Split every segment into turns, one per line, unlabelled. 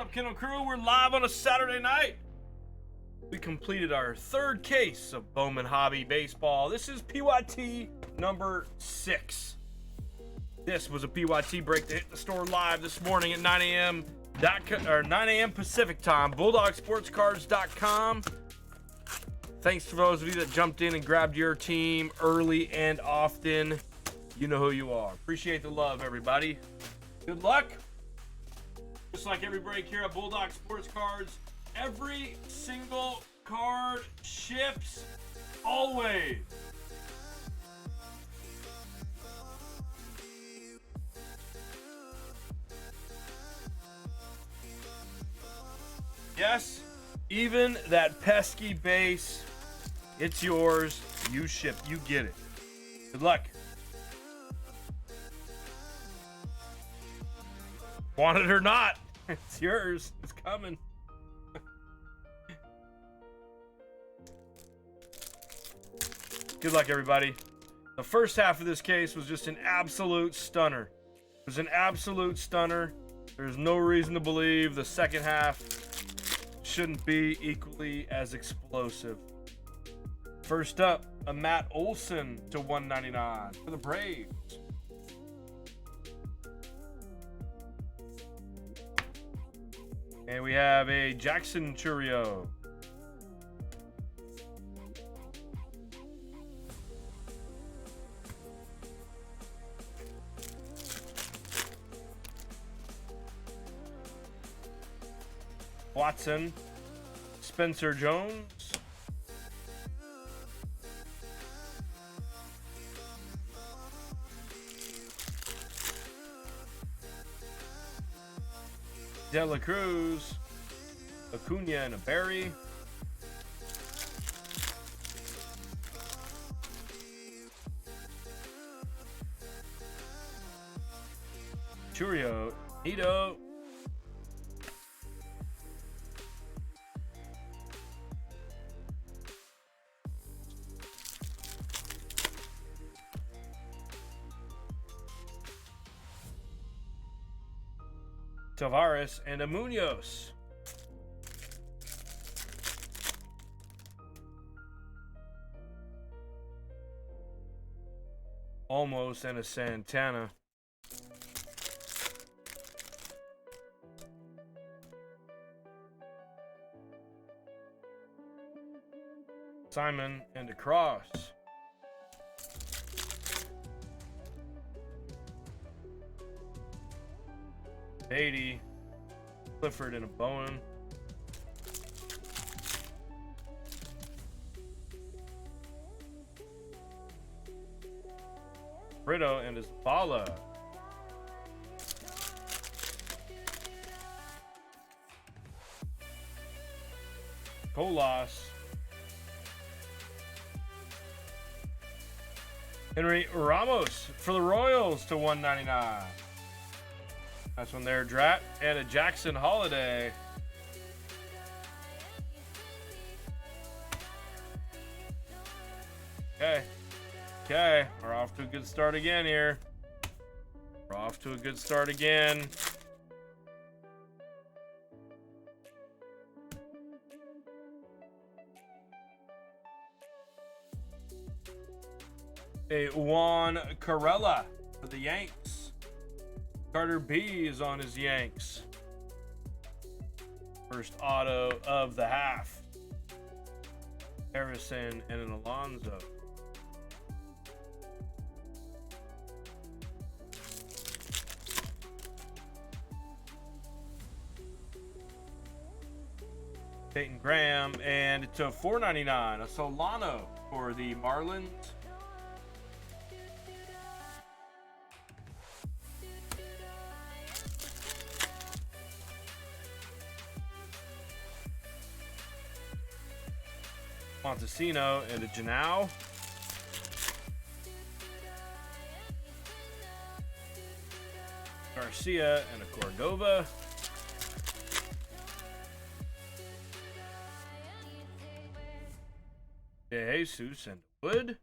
up, Kennel Crew? We're live on a Saturday night. We completed our third case of Bowman Hobby Baseball. This is PYT number 6. This was a PYT break that hit the store live this morning at 9 a.m. 9 a.m. Pacific time. BulldogSportsCards.com. Thanks to those of you that jumped in and grabbed your team early and often. You know who you are. Appreciate the love, everybody. Good luck. Just like every break here at Bulldog Sports Cards, every single card ships always. Yes, even that pesky base, it's yours. You ship, you get it. Good luck. Want it or not, it's yours. It's coming. Good luck, everybody. The first half of this case was just an absolute stunner. It was an absolute stunner. There's no reason to believe the second half shouldn't be equally as explosive. First up, a Matt Olson to 199 for the Braves. And we have a Jackson Churio. Watson, Spencer Jones. De La Cruz, Acuna and a Berry. Churio, Nito. Tavares and a Munoz. Almost and a Santana. Simon and a Cross. Beatty, Clifford and a Bowen. Brito and his Bala. Colas. Henry Ramos for the Royals to 199. That's one there, Drat. And a Jackson Holiday. Okay. We're off to a good start again here. A Juan Carrella for the Yanks. Carter B is on his Yanks. First auto of the half. Harrison and an Alonso. Peyton Graham, and to 499, a Solano for the Marlins. Montesino and a Janau. Garcia and a Cordova. De Jesus and Wood.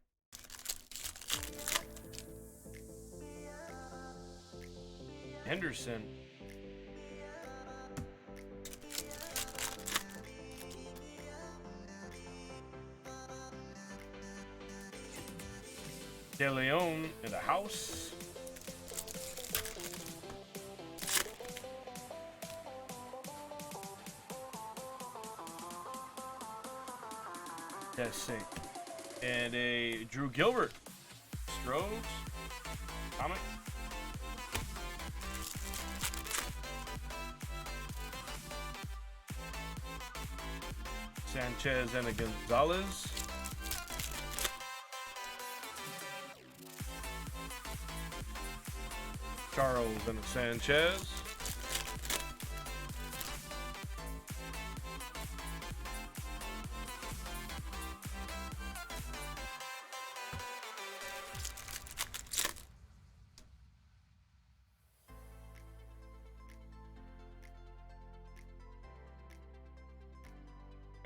Henderson. De Leon in the house. That's sick. And a Drew Gilbert. Strohs. Comic. Sanchez and a Gonzalez. Charles and a Sanchez.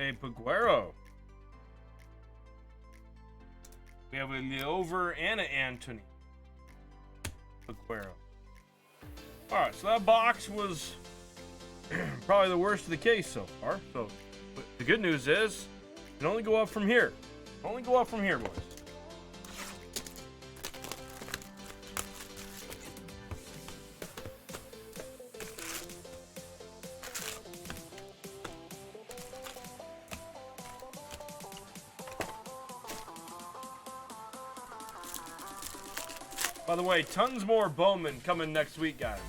A Paguero. We have a Leover and an Anthony Paguero. Alright, so that box was probably the worst of the case so far. So the good news is it can only go up from here. Only go up from here, boys. By the way, tons more Bowman coming next week, guys.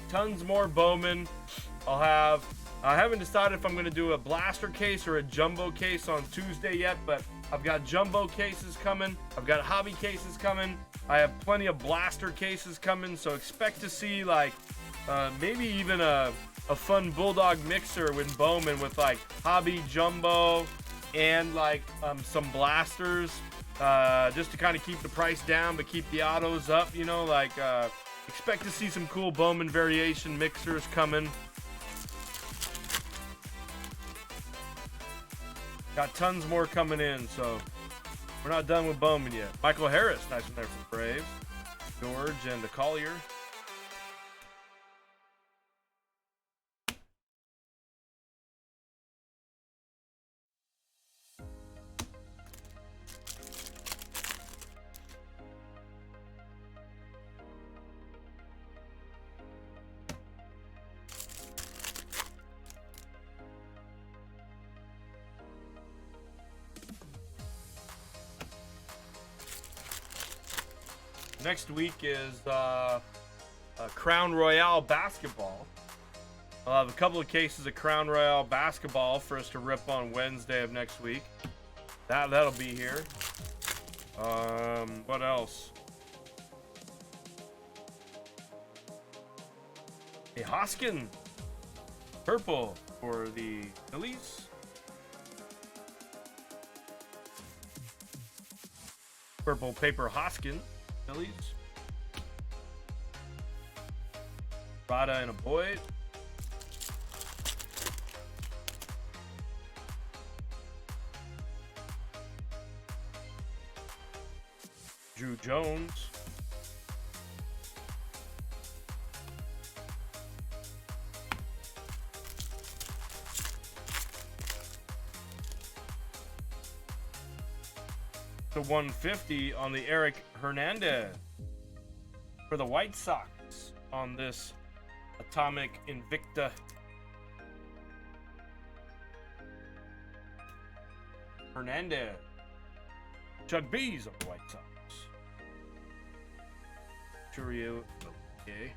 Tons more Bowman. I haven't decided if I'm going to do a blaster case or a jumbo case on Tuesday yet, but I've got jumbo cases coming. I've got hobby cases coming. I have plenty of blaster cases coming, so expect to see like maybe even a fun Bulldog mixer with Bowman with like hobby jumbo and like some blasters. Just to kind of keep the price down, but keep the autos up, you know, like, expect to see some cool Bowman variation mixers coming. Got tons more coming in, so we're not done with Bowman yet. Michael Harris, nice one there for Braves. George and the Collier. Next week is Crown Royale basketball. I'll have a couple of cases of Crown Royale basketball for us to rip on Wednesday of next week. That'll be here. What else? A Hoskin purple for the Phillies. Purple paper Hoskin. Phillies. Rada and a Boyd. Drew Jones. To 150 on the Eric Hernandez for the White Sox on this Atomic Invicta. Hernandez. Chuck B's on the White Sox. Churio. Okay.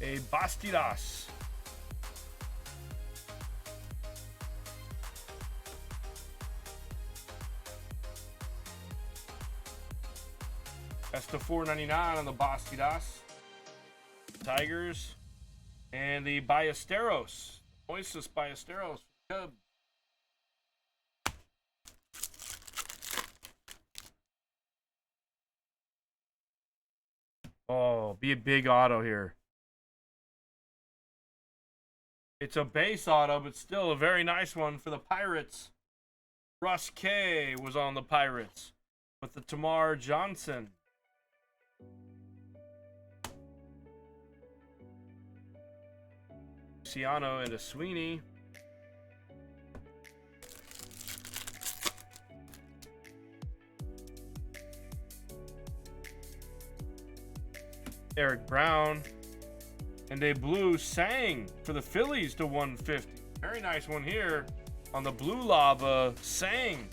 A Bastidas. That's the $4.99 on the Bastidas. Tigers. And the Ballesteros. Moises Ballesteros. Cubs. Oh, be a big auto here. It's a base auto, but still a very nice one for the Pirates. Russ K was on the Pirates with the Tamar Johnson. Ciano into Sweeney. Eric Brown. And a blue Sang for the Phillies to 150. Very nice one here on the blue lava Sang.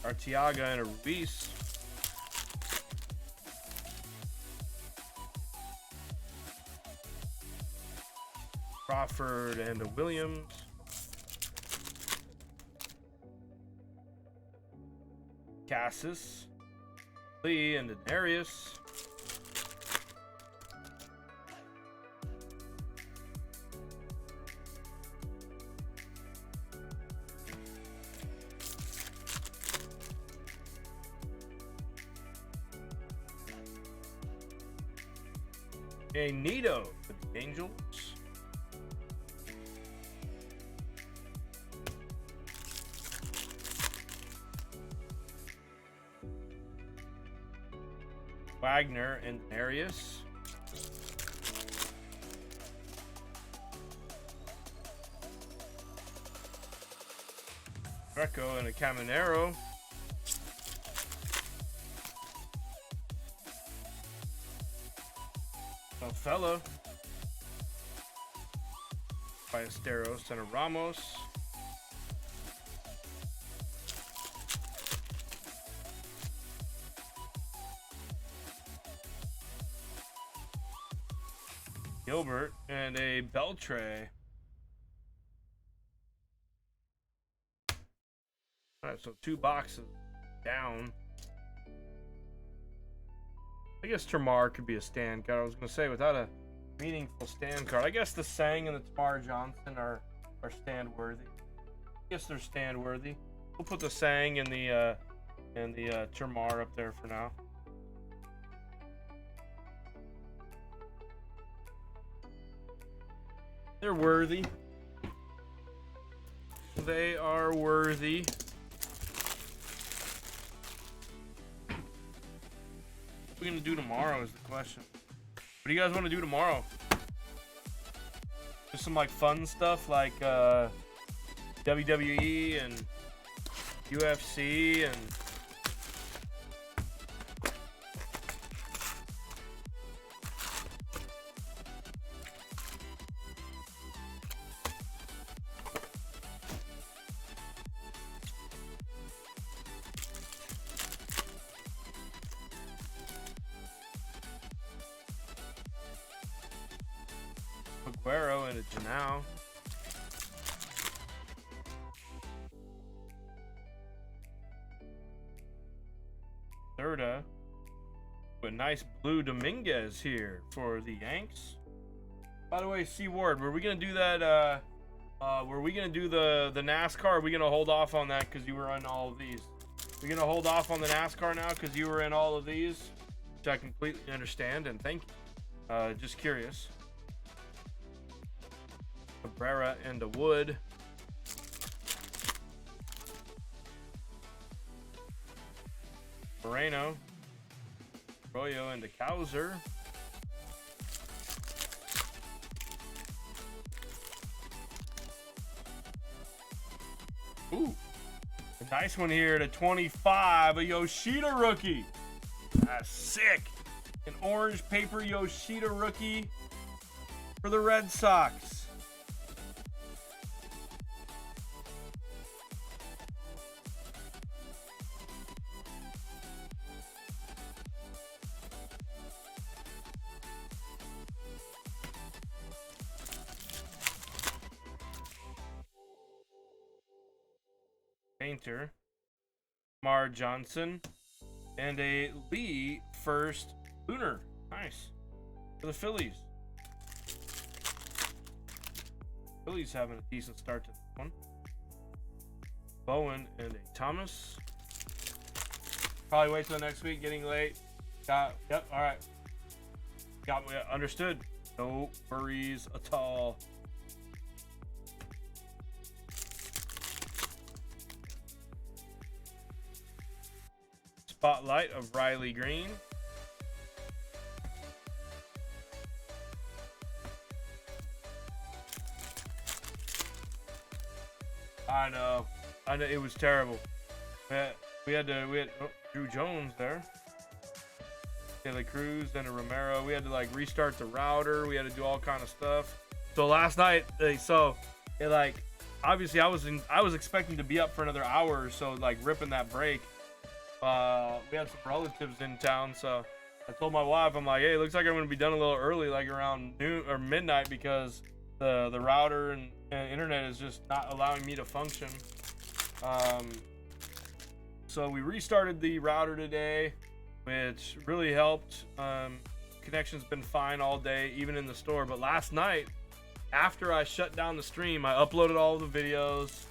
Artiaga and a Ruiz. Crawford and a Williams. Cassis. Lee and an Arias. A Nito for the Angels. Wagner and Arias. Greco and a Caminero. Fella. Ballesteros and a Ramos. Gilbert and a Beltre. Alright, so 2 boxes down. I guess Termar could be a stand card. I was going to say, without a meaningful stand card. I guess the Sang and the Tamar Johnson are stand worthy. I guess they're stand worthy. We'll put the Sang and the Termar up there for now. They're worthy. They are worthy. What are we gonna do tomorrow is the question. What do you guys want to do tomorrow? Just some like fun stuff like WWE and UFC and Aguero and a Janau. Thirda. A nice blue Dominguez here for the Yanks. By the way, C Ward, were we gonna do that? Were we gonna do the NASCAR? Are we gonna hold off on that because you were in all of these? We're gonna hold off on the NASCAR now because you were in all of these, which I completely understand and thank you. Just curious. Cabrera and a Wood. Moreno. Royo and a Cowser. Ooh. A nice one here to 25. A Yoshida rookie. That's sick. An orange paper Yoshida rookie for the Red Sox. Painter, Mar Johnson, and a Lee first Lunar. Nice. For the Phillies. Phillies having a decent start to this one. Bowen and a Thomas. Probably wait till next week, getting late. Yep, alright. Got me, understood. No worries at all. Spotlight of Riley Green. I know, it was terrible. We had Drew Jones there. De La Cruz, then a Romero. We had to like restart the router. We had to do all kind of stuff. So last night, obviously I was expecting to be up for another hour or so, like ripping that break. We had some relatives in town, so I told my wife, I'm like, hey, it looks like I'm gonna be done a little early, like around noon or midnight, because the router and internet is just not allowing me to function. So we restarted the router today, which really helped. Connection's been fine all day, even in the store. But last night, after I shut down the stream, I uploaded all the videos,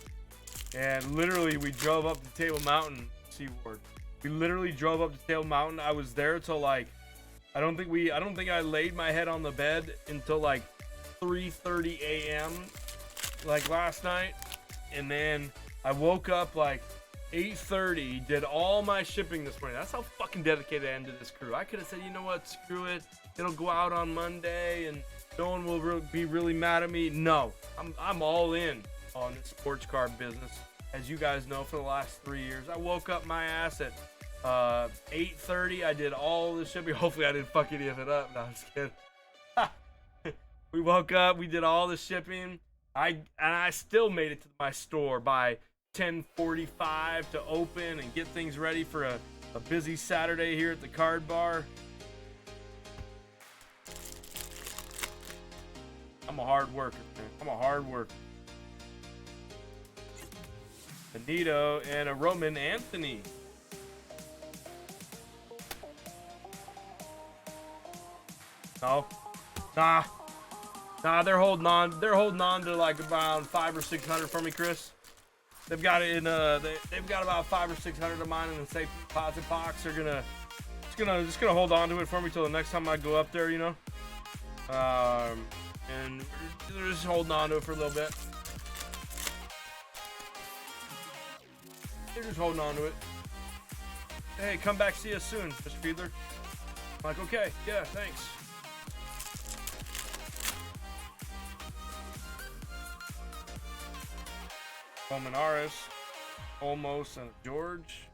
and literally we drove up to Table Mountain, Seaward. We literally drove up to Table Mountain. I was there till like, I don't think I laid my head on the bed until like 3:30 a.m. like last night, and then I woke up like 8:30, did all my shipping this morning. That's how fucking dedicated I am to this crew. I could have said, you know what, screw it, it'll go out on Monday and no one will be really mad at me. No, I'm all in on this sports car business. As you guys know, for the last 3 years, I woke up my ass at 8:30. I did all the shipping. Hopefully I didn't fuck any of it up. No, I'm just kidding. We woke up, we did all the shipping. I still made it to my store by 10:45 to open and get things ready for a busy Saturday here at the card bar. I'm a hard worker, man. I'm a hard worker. Benito and a Roman Anthony. No. Nah, they're holding on. They're holding on to like around 500 or 600 for me, Chris. They've got it in they've got about 500 or 600 of mine in the safe deposit box. They're just gonna hold on to it for me till the next time I go up there, you know. And they're just holding on to it for a little bit. They're just holding on to it. Hey, come back, see us soon, Mr. Fiedler. I'm like, okay, yeah, thanks. Colmenares, Olmos, and George.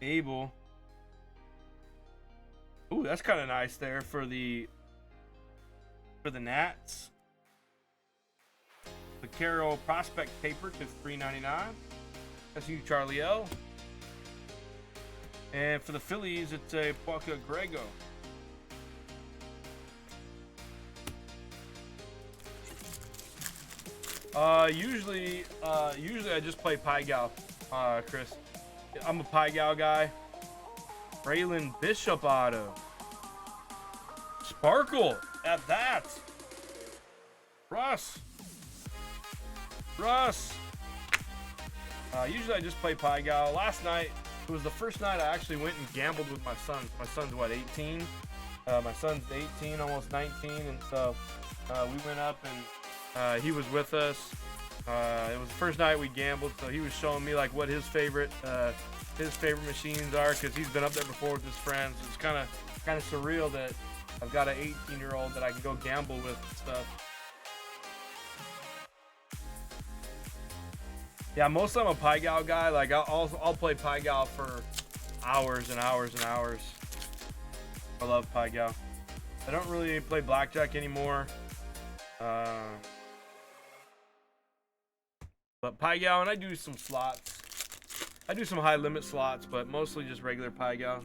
Abel. Ooh, that's kind of nice there for the Nats. The Carroll prospect paper to $3.99. That's you, Charlie L. And for the Phillies, it's a Puaka Grego. Usually I just play Pie Gal, Chris. I'm a Pie Gal guy. Braylon Bishop auto. Sparkle at that. Russ. Usually I just play Pie Gal. Last night, it was the first night I actually went and gambled with my son. My son's what, 18? My son's 18, almost 19, and so we went up and he was with us. It was the first night we gambled, so he was showing me like what his favorite machines are, because he's been up there before with his friends. It's kind of surreal that I've got an 18-year-old that I can go gamble with and stuff. Yeah, mostly I'm a Pie Gal guy. Like I'll play Pie Gal for hours and hours and hours. I love Pie Gal. I don't really play blackjack anymore. But Pie Gal, and I do some slots. I do some high limit slots, but mostly just regular Pie Gal.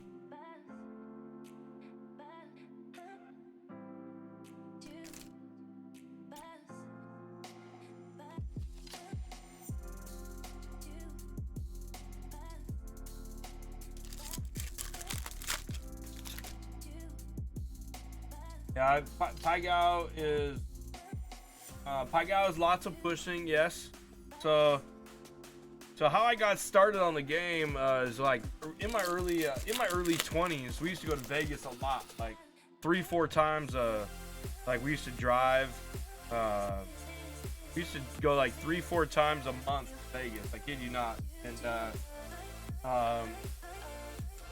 Yeah, Paigao is lots of pushing, yes. So how I got started on the game is like in my early 20s. We used to go to Vegas a lot, like 3-4 times. Like we used to drive. We used to go like 3-4 times a month to Vegas. I kid you not. And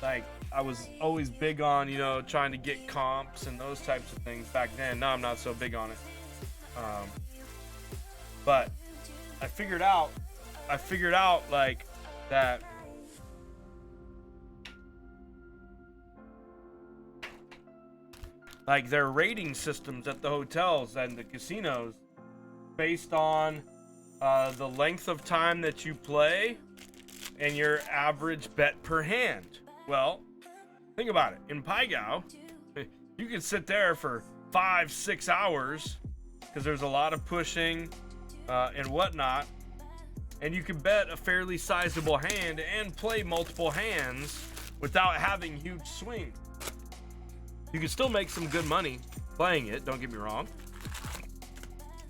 like I was always big on, you know, trying to get comps and those types of things back then. Now I'm not so big on it. But I figured out like that like their rating systems at the hotels and the casinos based on the length of time that you play and your average bet per hand. Well, think about it. In Paigao, you can sit there for 5-6 hours because there's a lot of pushing and whatnot, and you can bet a fairly sizable hand and play multiple hands without having huge swings. You can still make some good money playing it, don't get me wrong.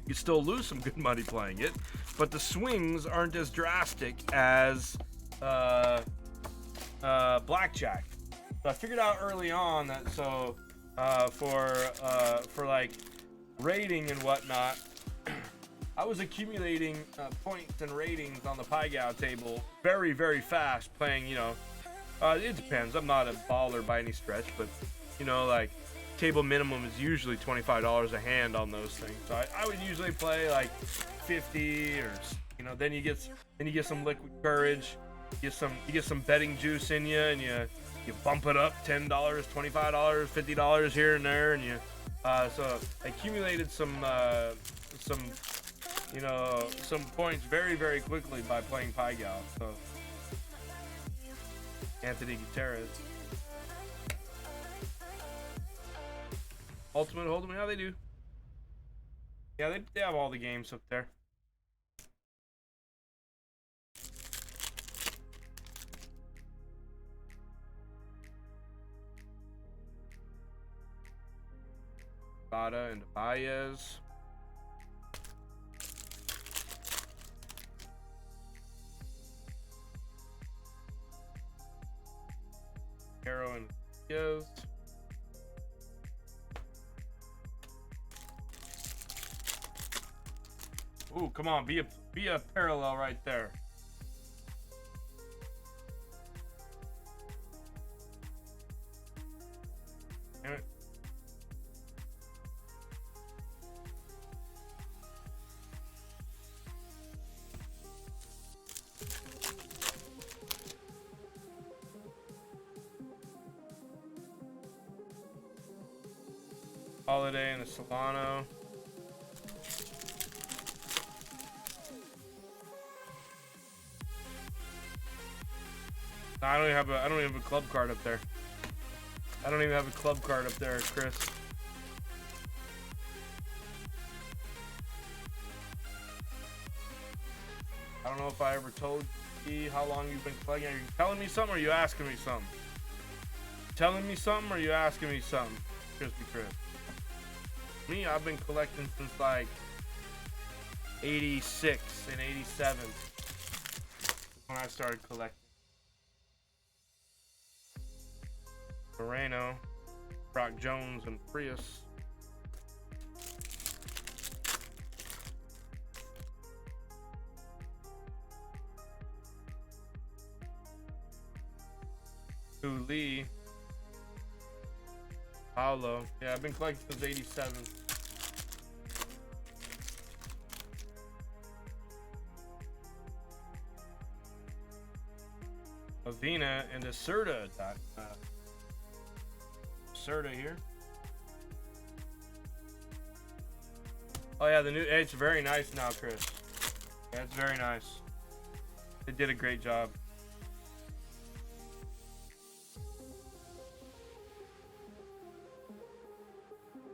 You still lose some good money playing it, but the swings aren't as drastic as blackjack. So I figured out early on that for like rating and whatnot, I was accumulating points and ratings on the Paigao table very, very fast playing, you know, it depends. I'm not a baller by any stretch, but you know, like table minimum is usually $25 a hand on those things. So I would usually play like 50 or, you know, then you get some liquid courage, you get some betting juice in you, and you bump it up $10, $25, $50 here and there, and you so I accumulated some you know, some points very, very quickly by playing Paigao. So Anthony Gutierrez. Ultimate Hold'em, how they do? Yeah, they have all the games up there. Bada and Baez. Arrow and Diaz. Ooh, come on, be a parallel right there. Damn it. Holiday and a Solano. I don't even have a club card up there. I don't even have a club card up there, Chris. I don't know if I ever told you how long you've been collecting. Are you telling me something or are you asking me something? Telling me something or are you asking me something? Crispy Chris. Me, I've been collecting since like 86 and 87 when I started collecting. Moreno, Brock Jones, and Prius. Lee. Paulo. Yeah, I've been collecting since 87. Avina and Acerta. Acerta here. Oh yeah, the new, it's very nice now, Chris. Yeah, it's very nice. They did a great job.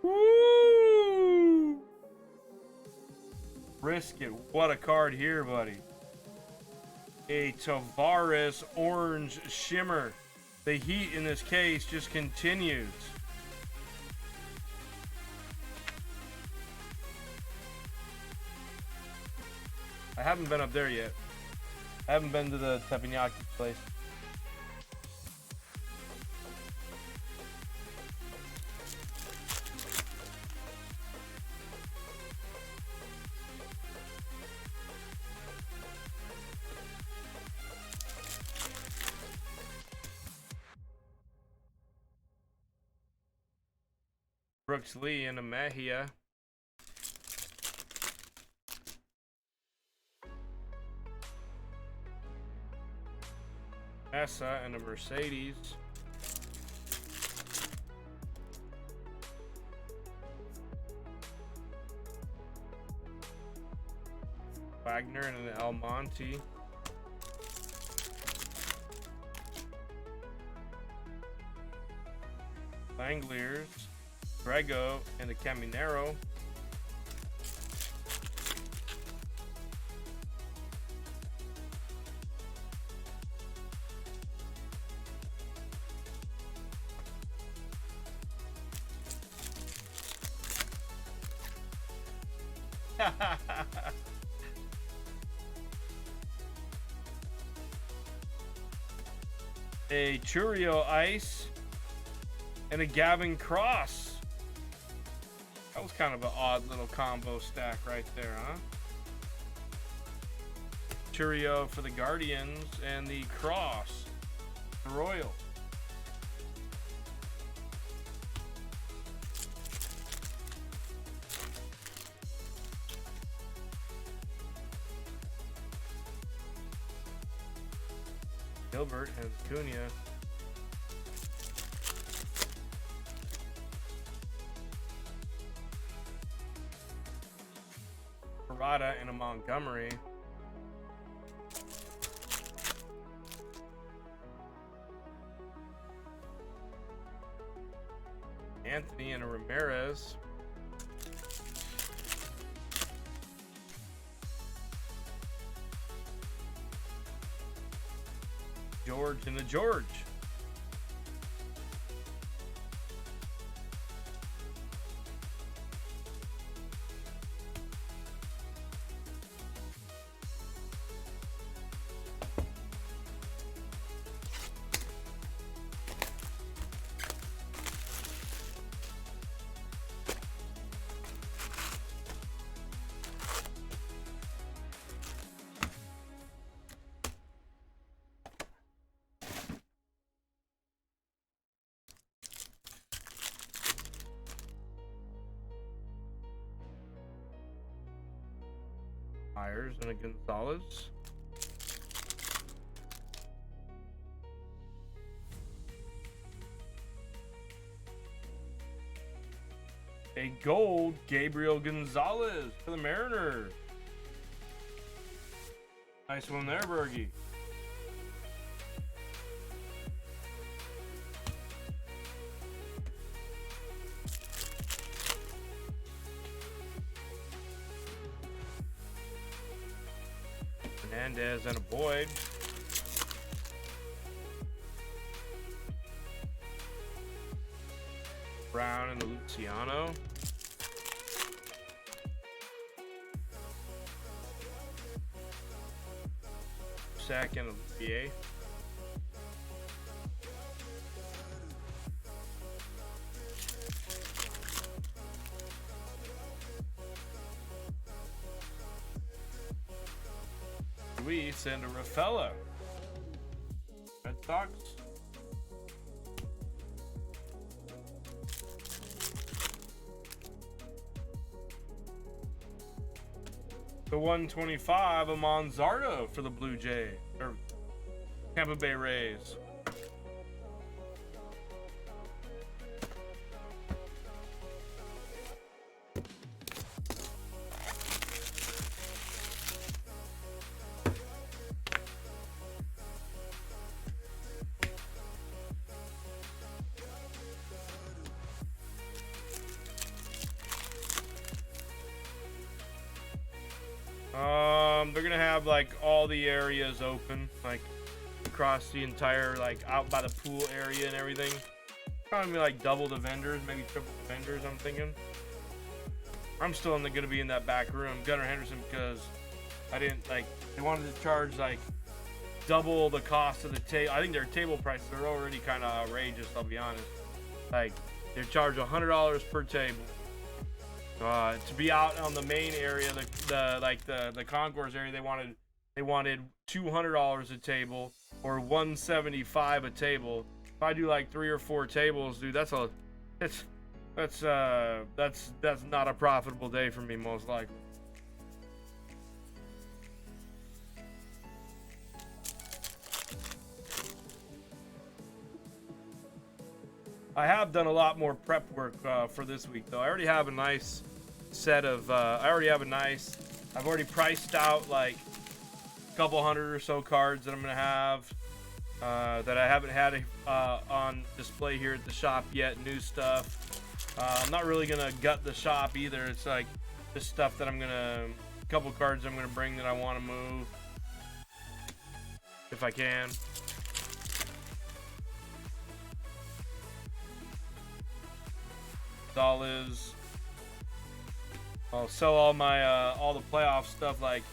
Woo! Brisket, what a card here, buddy. A Tavares orange shimmer. The heat in this case just continues. I haven't been up there yet. I haven't been to the teppanyaki place. Brooks Lee and a Mejia. Mesa and a Mercedes. Wagner and an El Monte. Langliers. Grego and a Caminero. A Churio Ice and a Gavin Cross. That was kind of an odd little combo stack right there, huh? Churio for the Guardians and the Cross, the Royal. Gilbert and Cunha. Parada and a Montgomery. Anthony and a Ramirez. George and a George. Myers and a Gonzalez. A gold Gabriel Gonzalez for the Mariners. Nice one there, Bergie. Hernandez and a Boyd. Brown and a Luciano. Sack and a PA. Luis and a Rafaela. Red Sox. The 125, a Monzardo for the Blue Jay, or Tampa Bay Rays. They're gonna have like all the areas open, like across the entire, like out by the pool area and everything. Probably like double the vendors, maybe triple the vendors, I'm thinking. I'm still gonna be in that back room, Gunnar Henderson, because I didn't like. They wanted to charge like double the cost of the table. I think their table prices are already kind of outrageous. I'll be honest. Like they charge $100 per table. To be out on the main area, the concourse area, they wanted $200 a table or $175 a table. If I do like 3 or 4 tables, dude, that's not a profitable day for me, most likely. I have done a lot more prep work for this week, though. I already have a nice set of. I've already priced out like a couple hundred or so cards that I'm gonna have that I haven't had on display here at the shop yet. New stuff. I'm not really gonna gut the shop either. It's like just stuff that a couple cards I'm gonna bring that I want to move if I can. All is I'll sell all my all the playoff stuff, like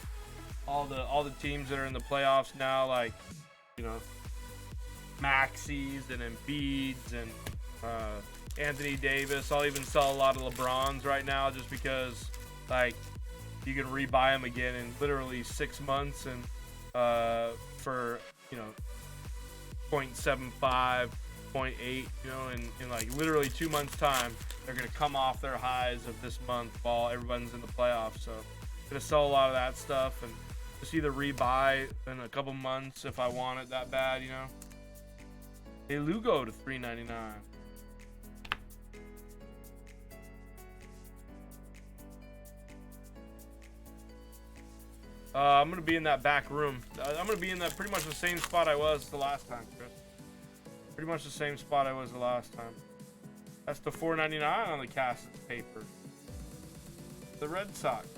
all the teams that are in the playoffs now, like, you know, Maxies and Embiids and Anthony Davis. I'll even sell a lot of LeBrons right now just because like you can rebuy them again in literally 6 months and for, you know, 0.75, 0.8, you know, in like literally 2 months time. They're going to come off their highs of this month while everyone's in the playoffs. So I'm going to sell a lot of that stuff and just either rebuy in a couple months if I want it that bad, you know. Hey, Lugo to $3.99. I'm going to be in that back room. I'm going to be in that pretty much the same spot I was the last time, Chris. Pretty much the same spot I was the last time. That's the $4.99 on the Cassis paper. The Red Sox.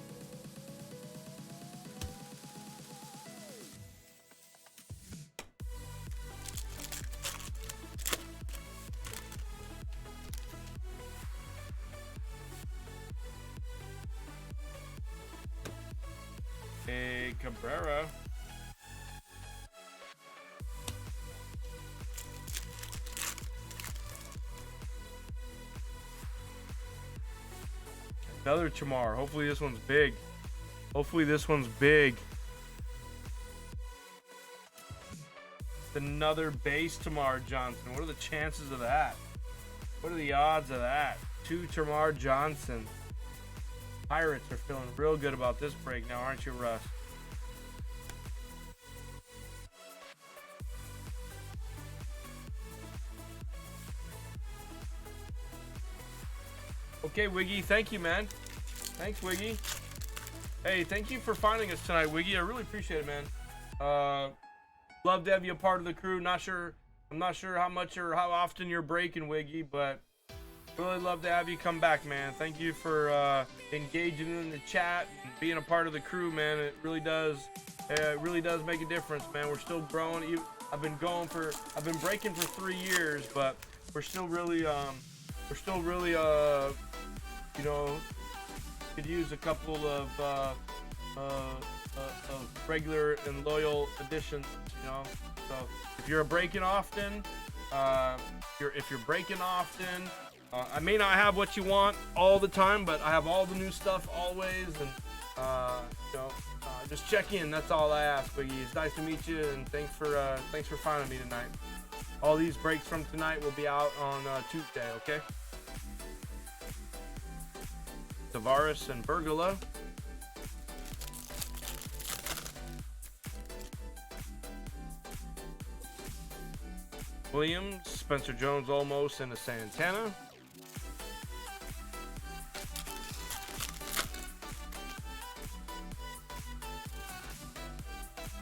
Hey, Cabrera. Another Chamar. Hopefully this one's big. Hopefully this one's big. Another base Tamar Johnson. What are the chances of that? What are the odds of that? 2 Tamar Johnson. Pirates are feeling real good about this break now, aren't you, Russ? Okay, Wiggy, thank you, man. Thanks, Wiggy. Hey, thank you for finding us tonight, Wiggy. I really appreciate it, man. Love to have you a part of the crew. I'm not sure how much or how often you're breaking, Wiggy, but really love to have you come back, man. Thank you for engaging in the chat and being a part of the crew, man. It really does make a difference, man. We're still growing. I've been breaking for 3 years, but we're still really you know, could use a couple of regular and loyal additions, you know. So if you're breaking often, I may not have what you want all the time, but I have all the new stuff always, and you know, just check in. That's all I ask, Biggie. It's nice to meet you, and thanks for finding me tonight. All these breaks from tonight will be out on Tuesday, okay? Tavares and Bergola. Williams, Spencer Jones almost, and a Santana.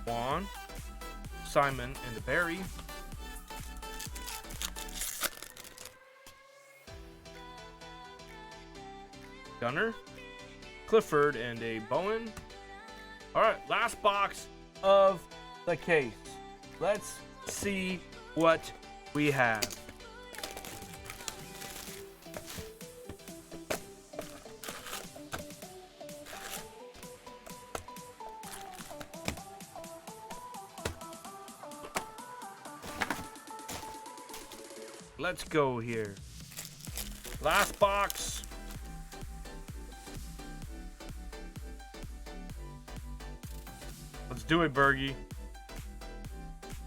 Juan, Simon, and the Barry. Gunner, Clifford, and a Bowen. All right, last box of the case. Let's see what we have. Let's go here. Last box. Let's do it, Bergie.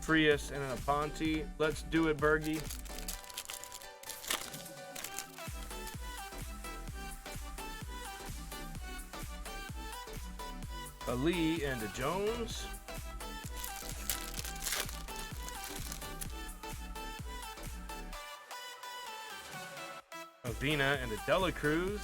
Frias and an Aponte. Let's do it, Bergie. A Lee and a Jones. A Vina and a Dela Cruz.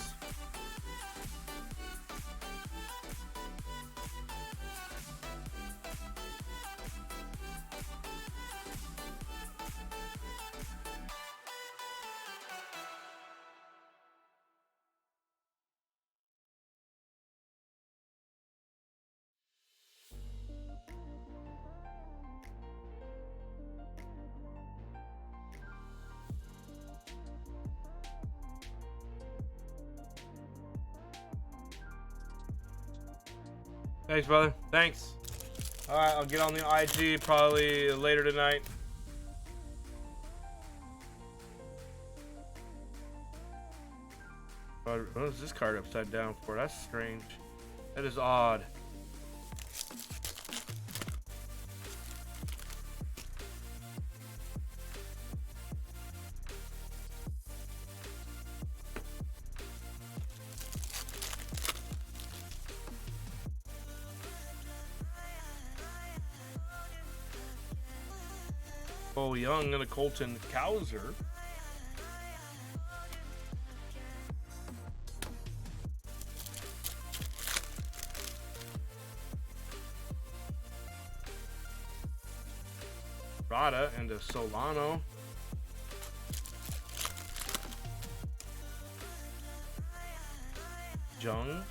Thanks, brother. Thanks. All right, I'll get on the IG probably later tonight. What is this card upside down for? That's strange. That is odd. Cole Young and a Colton Cowser. Rada and a Solano. Jung.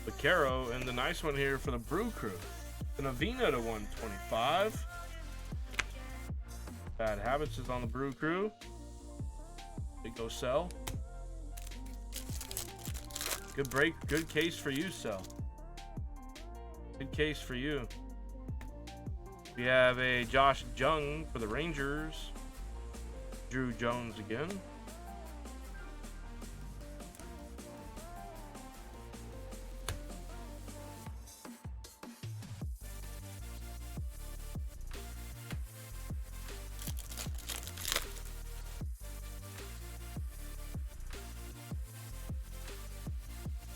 Vaquero and the nice one here for the Brew Crew. And Avina to 125. Bad Habits is on the Brew Crew. They go sell. Good break. Good case for you, Sell. Good case for you. We have a Josh Jung for the Rangers. Drew Jones again.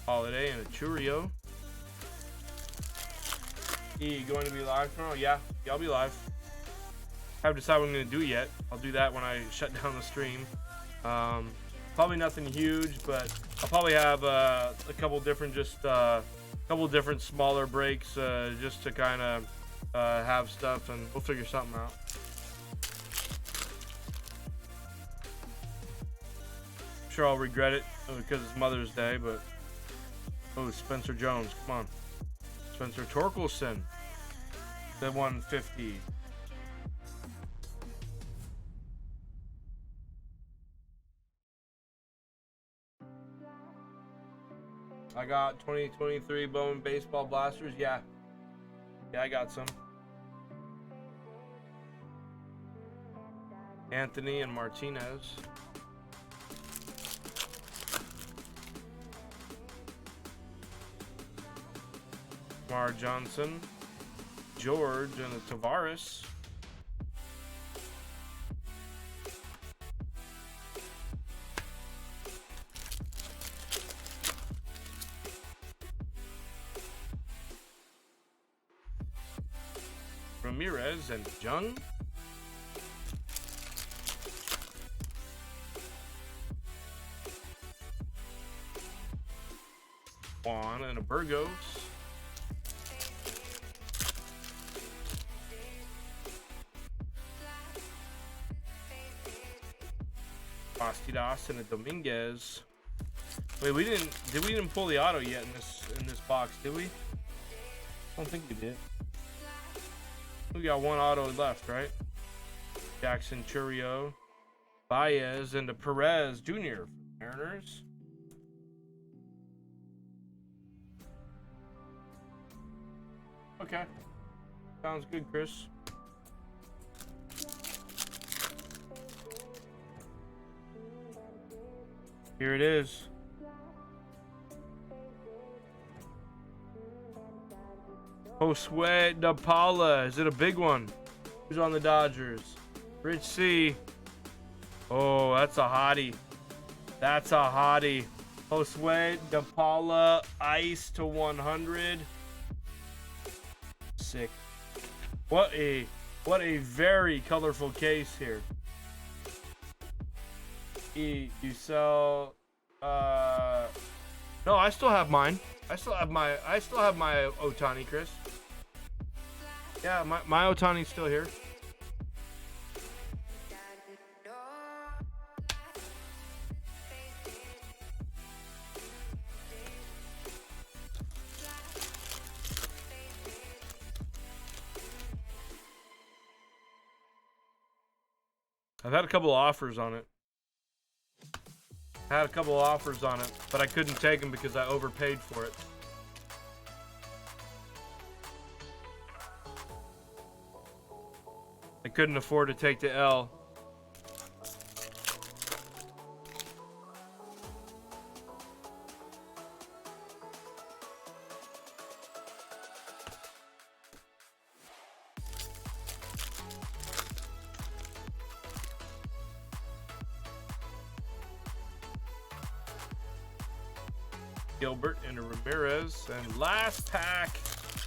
Holiday and a Churio. E, going to be live tomorrow? Yeah, I'll be live. Haven't decided what I'm going to do yet. I'll do that when I shut down the stream. Probably nothing huge, but I'll probably have a couple different, different smaller breaks just to kind of have stuff, and we'll figure something out. I'm sure I'll regret it because it's Mother's Day, but oh, Spencer Jones, come on. Spencer Torkelson, the 150. I got 2023 Bowman Baseball Blasters. Yeah, I got some. Anthony and Martinez. Mar Johnson, George, and a Tavares. Ramirez and Jung. Juan and a Burgos. Bastidas and a Dominguez. Wait, we didn't pull the auto yet in this box, did we? I don't think we did. We got one auto left, right? Jackson Churio, Baez, and a Perez Jr. for Mariners. Okay. Sounds good, Chris. Here it is. Josue De Paula. Is it a big one? Who's on the Dodgers? Rich C. Oh, that's a hottie. That's a hottie. Josue De Paula, ice to 100. Sick. What a very colorful case here. You sell no, I still have mine. I still have my Ohtani, Chris. Yeah, my Ohtani's still here. I've had a couple of offers on it. But I couldn't take them because I overpaid for it. I couldn't afford to take the L. Gilbert and a Ramirez, and last pack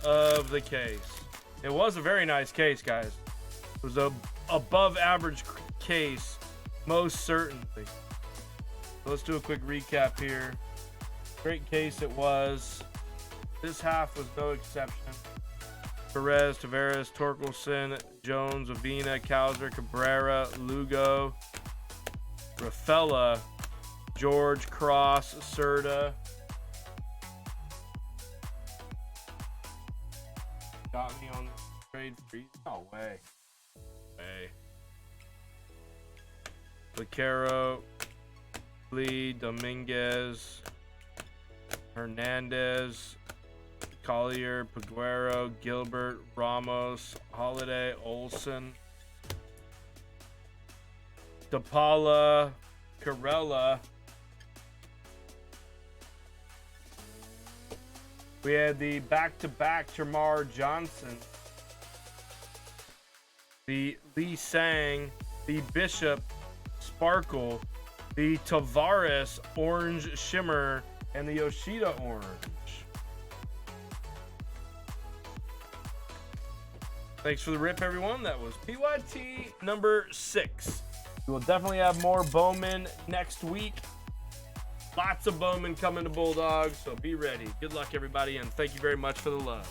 of the case. It was a very nice case, guys. It was a above average case, most certainly. So let's do a quick recap here. Great case it was. This half was no exception. Perez, Tavares, Torkelson, Jones, Avina, Cowser, Cabrera, Lugo, Rafaela, George, Cross, Serta. Got me on the trade free. No way. Vaquero, Lee, Dominguez, Hernandez, Collier, Peguero, Gilbert, Ramos, Holiday, Olsen, DePaula, Carella. We had the back-to-back Termarr Johnson, the Lee Sang, the Bishop Sparkle, the Tavares Orange Shimmer, and the Yoshida Orange. Thanks for the rip, everyone. That was PYT number 6. We will definitely have more Bowman next week. Lots of Bowman coming to Bulldogs, so be ready. Good luck, everybody, and thank you very much for the love.